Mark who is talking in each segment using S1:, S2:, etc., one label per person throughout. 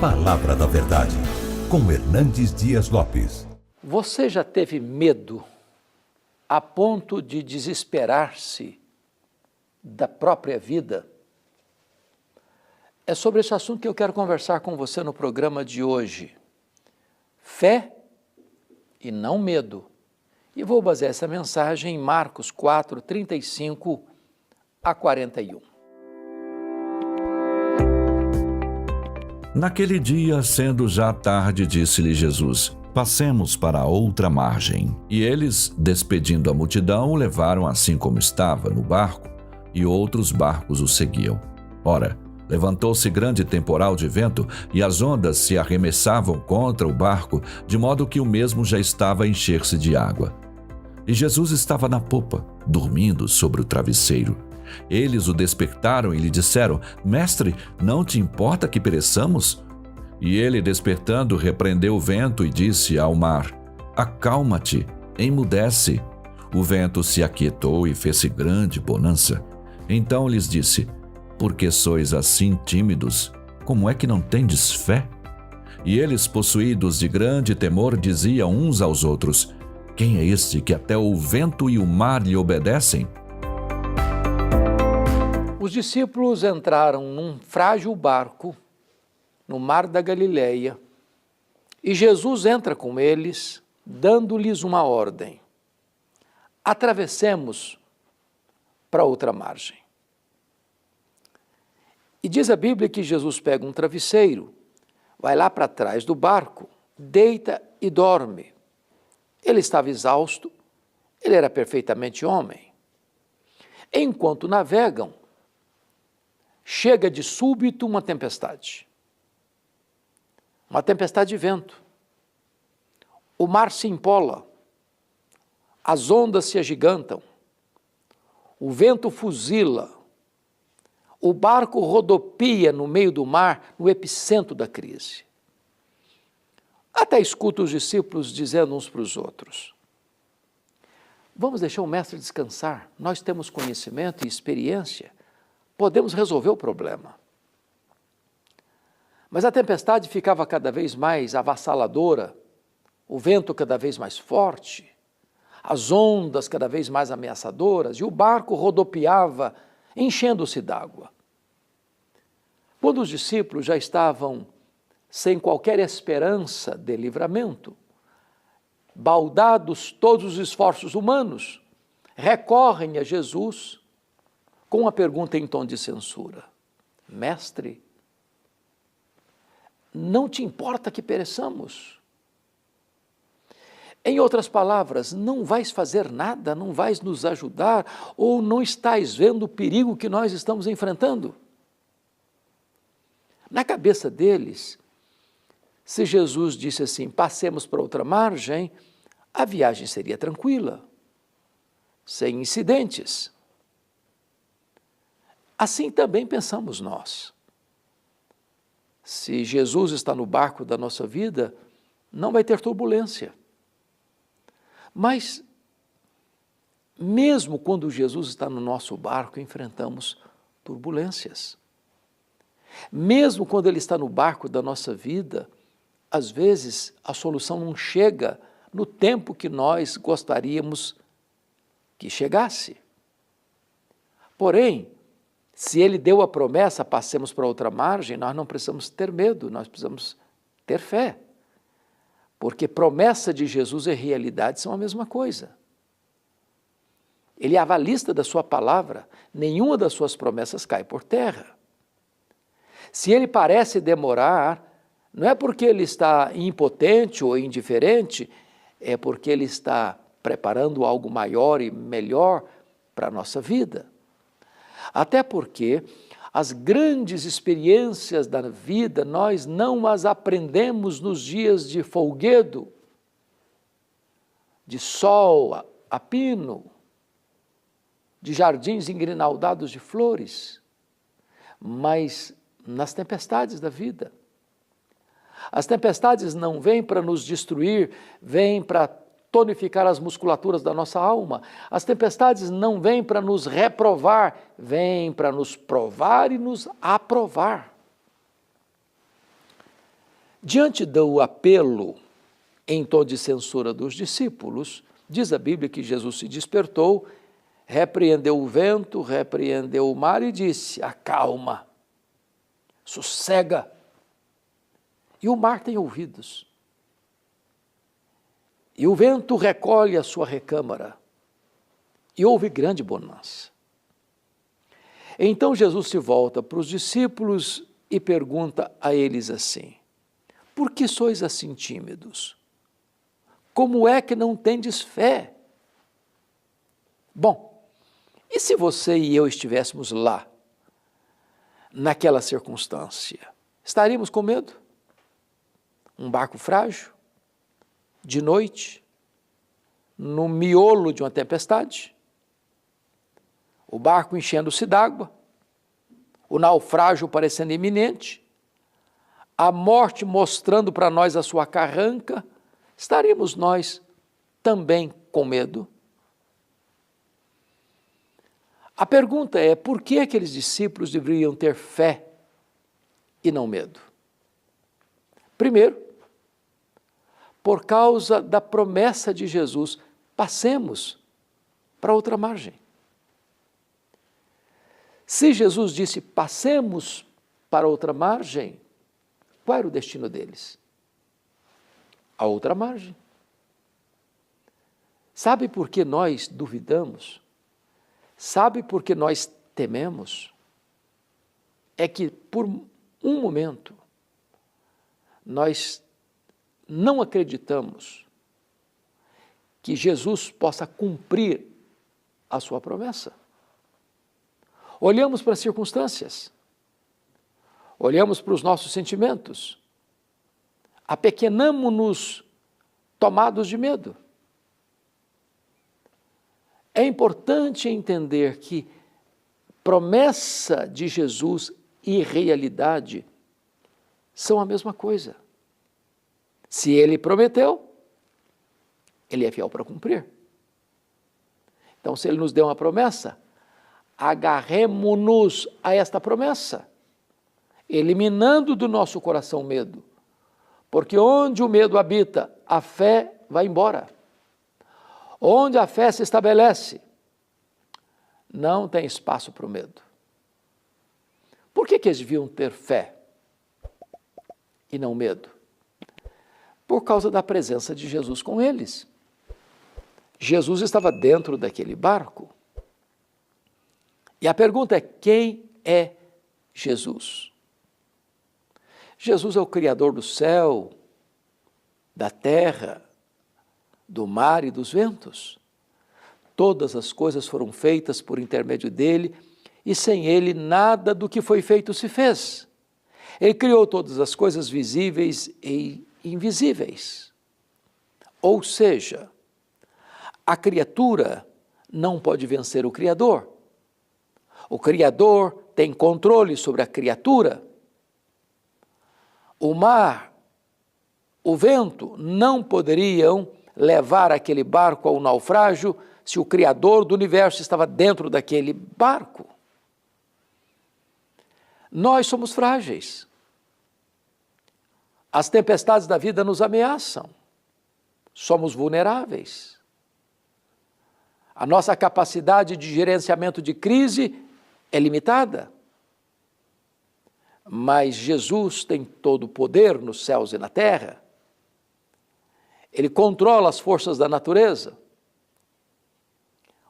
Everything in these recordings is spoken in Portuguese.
S1: Palavra da Verdade, com Hernandes Dias Lopes.
S2: Você já teve medo a ponto de desesperar-se da própria vida? É sobre esse assunto que eu quero conversar com você no programa de hoje. Fé e não medo. E vou basear essa mensagem em Marcos 4, 35 a 41.
S3: Naquele dia, sendo já tarde, disse-lhe Jesus: passemos para a outra margem. E eles, despedindo a multidão, o levaram assim como estava, no barco, e outros barcos o seguiam. Ora, levantou-se grande temporal de vento, e as ondas se arremessavam contra o barco, de modo que o mesmo já estava a encher-se de água. E Jesus estava na popa, dormindo sobre o travesseiro. Eles o despertaram e lhe disseram: Mestre, não te importa que pereçamos? E ele, despertando, repreendeu o vento e disse ao mar: Acalma-te, emudece. O vento se aquietou e fez-se grande bonança. Então lhes disse: Por que sois assim tímidos? Como é que não tendes fé? E eles, possuídos de grande temor, diziam uns aos outros: Quem é este que até o vento e o mar lhe obedecem?
S2: Os discípulos entraram num frágil barco no mar da Galileia e Jesus entra com eles, dando-lhes uma ordem: atravessemos para outra margem. E diz a Bíblia que Jesus pega um travesseiro, vai lá para trás do barco, deita e dorme. Ele estava exausto, ele era perfeitamente homem. Enquanto navegam, chega de súbito uma tempestade de vento. O mar se empola, as ondas se agigantam, o vento fuzila, o barco rodopia no meio do mar, no epicentro da crise. Até escuta os discípulos dizendo uns para os outros: vamos deixar o mestre descansar, nós temos conhecimento e experiência, podemos resolver o problema. Mas a tempestade ficava cada vez mais avassaladora, o vento cada vez mais forte, as ondas cada vez mais ameaçadoras, e o barco rodopiava, enchendo-se d'água. Quando os discípulos já estavam sem qualquer esperança de livramento, baldados todos os esforços humanos, recorrem a Jesus com uma pergunta em tom de censura: Mestre, não te importa que pereçamos? Em outras palavras, não vais fazer nada, não vais nos ajudar, ou não estás vendo o perigo que nós estamos enfrentando? Na cabeça deles, se Jesus disse assim: passemos para outra margem, a viagem seria tranquila, sem incidentes. Assim também pensamos nós. Se Jesus está no barco da nossa vida, não vai ter turbulência. Mas, mesmo quando Jesus está no nosso barco, enfrentamos turbulências. Mesmo quando Ele está no barco da nossa vida, às vezes a solução não chega no tempo que nós gostaríamos que chegasse. Porém, se Ele deu a promessa, passemos para outra margem, nós não precisamos ter medo, nós precisamos ter fé. Porque promessa de Jesus e realidade são a mesma coisa. Ele é avalista da sua palavra, nenhuma das suas promessas cai por terra. Se Ele parece demorar, não é porque Ele está impotente ou indiferente, é porque Ele está preparando algo maior e melhor para a nossa vida. Até porque as grandes experiências da vida nós não as aprendemos nos dias de folguedo, de sol a pino, de jardins engrinaldados de flores, mas nas tempestades da vida. As tempestades não vêm para nos destruir, vêm para tonificar as musculaturas da nossa alma. As tempestades não vêm para nos reprovar, vêm para nos provar e nos aprovar. Diante do apelo em tom de censura dos discípulos, diz a Bíblia que Jesus se despertou, repreendeu o vento, repreendeu o mar e disse: acalma, sossega. E o mar tem ouvidos. E o vento recolhe a sua recâmara. E houve grande bonança. Então Jesus se volta para os discípulos e pergunta a eles assim: por que sois assim tímidos? Como é que não tendes fé? Bom, e se você e eu estivéssemos lá, naquela circunstância, estaríamos com medo? Um barco frágil, de noite, no miolo de uma tempestade, o barco enchendo-se d'água, o naufrágio parecendo iminente, a morte mostrando para nós a sua carranca, estaríamos nós também com medo? A pergunta é: por que aqueles discípulos deveriam ter fé e não medo? Primeiro, por causa da promessa de Jesus: passemos para outra margem. Se Jesus disse: passemos para outra margem, qual era o destino deles? A outra margem. Sabe por que nós duvidamos? Sabe por que nós tememos? É que por um momento nós não acreditamos que Jesus possa cumprir a sua promessa. Olhamos para as circunstâncias, olhamos para os nossos sentimentos, apequenamo-nos tomados de medo. É importante entender que promessa de Jesus e realidade são a mesma coisa. Se ele prometeu, ele é fiel para cumprir. Então, se ele nos deu uma promessa, agarremo-nos a esta promessa, eliminando do nosso coração o medo. Porque onde o medo habita, a fé vai embora. Onde a fé se estabelece, não tem espaço para o medo. Por que eles deviam ter fé e não medo? Por causa da presença de Jesus com eles. Jesus estava dentro daquele barco. E a pergunta é: quem é Jesus? Jesus é o Criador do céu, da terra, do mar e dos ventos. Todas as coisas foram feitas por intermédio dele, e sem ele nada do que foi feito se fez. Ele criou todas as coisas visíveis e invisíveis. Ou seja, a criatura não pode vencer o Criador. O Criador tem controle sobre a criatura. O mar, o vento não poderiam levar aquele barco ao naufrágio se o Criador do universo estava dentro daquele barco. Nós somos frágeis. As tempestades da vida nos ameaçam. Somos vulneráveis. A nossa capacidade de gerenciamento de crise é limitada. Mas Jesus tem todo o poder nos céus e na terra. Ele controla as forças da natureza.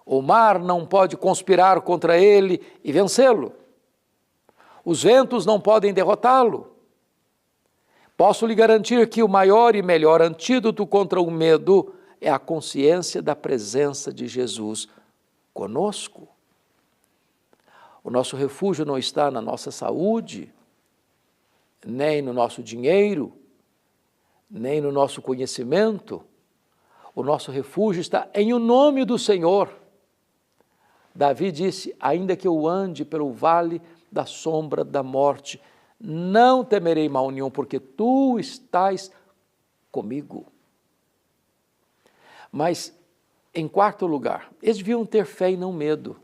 S2: O mar não pode conspirar contra ele e vencê-lo. Os ventos não podem derrotá-lo. Posso lhe garantir que o maior e melhor antídoto contra o medo é a consciência da presença de Jesus conosco. O nosso refúgio não está na nossa saúde, nem no nosso dinheiro, nem no nosso conhecimento. O nosso refúgio está em o nome do Senhor. Davi disse: ainda que eu ande pelo vale da sombra da morte, não temerei mal nenhum, porque tu estás comigo. Mas, em quarto lugar, eles deviam ter fé e não medo,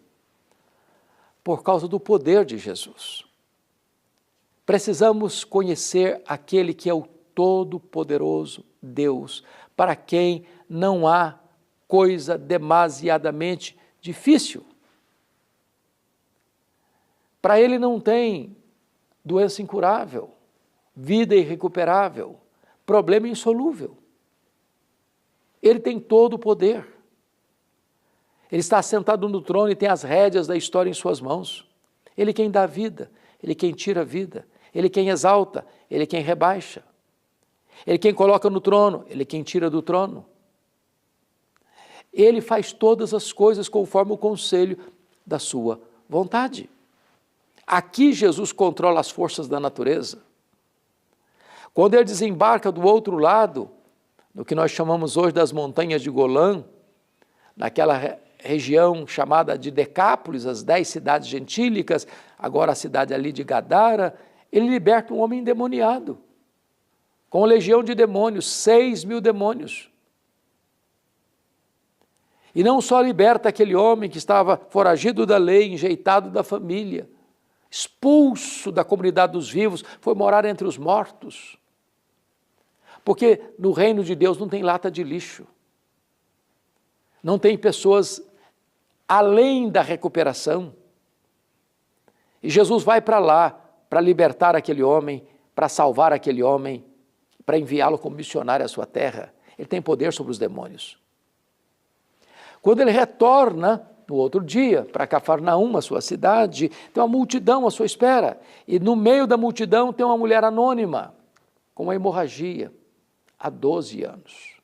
S2: por causa do poder de Jesus. Precisamos conhecer aquele que é o todo-poderoso Deus, para quem não há coisa demasiadamente difícil. Para Ele não tem doença incurável, vida irrecuperável, problema insolúvel. Ele tem todo o poder. Ele está sentado no trono e tem as rédeas da história em suas mãos. Ele quem dá vida, Ele quem tira a vida, Ele quem exalta, Ele quem rebaixa. Ele quem coloca no trono, Ele quem tira do trono. Ele faz todas as coisas conforme o conselho da sua vontade. Aqui Jesus controla as forças da natureza. Quando ele desembarca do outro lado, no que nós chamamos hoje das montanhas de Golã, naquela região chamada de Decápolis, as 10 cidades gentílicas, agora a cidade ali de Gadara, ele liberta um homem endemoniado, com legião de demônios, 6.000 demônios. E não só liberta aquele homem que estava foragido da lei, enjeitado da família, expulso da comunidade dos vivos, foi morar entre os mortos. Porque no reino de Deus não tem lata de lixo. Não tem pessoas além da recuperação. E Jesus vai para lá para libertar aquele homem, para salvar aquele homem, para enviá-lo como missionário à sua terra. Ele tem poder sobre os demônios. Quando ele retorna no outro dia para Cafarnaum, a sua cidade, tem uma multidão à sua espera. E no meio da multidão tem uma mulher anônima, com uma hemorragia, há 12 anos.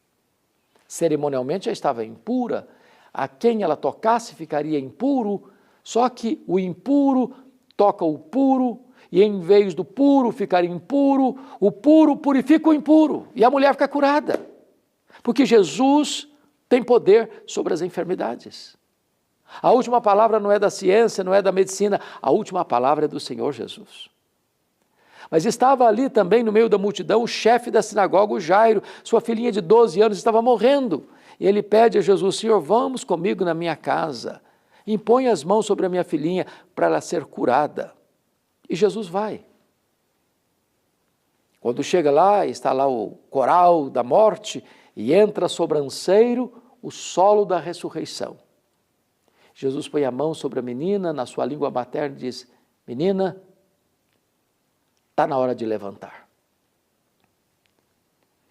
S2: Cerimonialmente já estava impura, a quem ela tocasse ficaria impuro, só que o impuro toca o puro, e em vez do puro ficar impuro, o puro purifica o impuro, e a mulher fica curada. Porque Jesus tem poder sobre as enfermidades. A última palavra não é da ciência, não é da medicina, a última palavra é do Senhor Jesus. Mas estava ali também no meio da multidão o chefe da sinagoga, o Jairo, sua filhinha de 12 anos estava morrendo. E ele pede a Jesus: Senhor, vamos comigo na minha casa, impõe as mãos sobre a minha filhinha para ela ser curada. E Jesus vai. Quando chega lá, está lá o coral da morte, e entra sobranceiro o solo da ressurreição. Jesus põe a mão sobre a menina, na sua língua materna, e diz: menina, está na hora de levantar.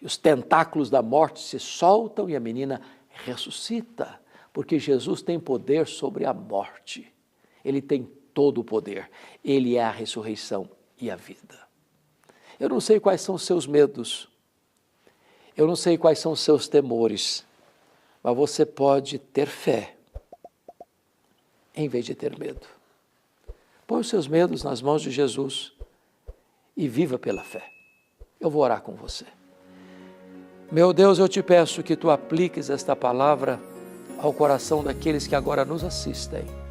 S2: E os tentáculos da morte se soltam e a menina ressuscita, porque Jesus tem poder sobre a morte. Ele tem todo o poder. Ele é a ressurreição e a vida. Eu não sei quais são os seus medos, eu não sei quais são os seus temores, mas você pode ter fé em vez de ter medo. Põe os seus medos nas mãos de Jesus e viva pela fé. Eu vou orar com você. Meu Deus, eu te peço que tu apliques esta palavra ao coração daqueles que agora nos assistem.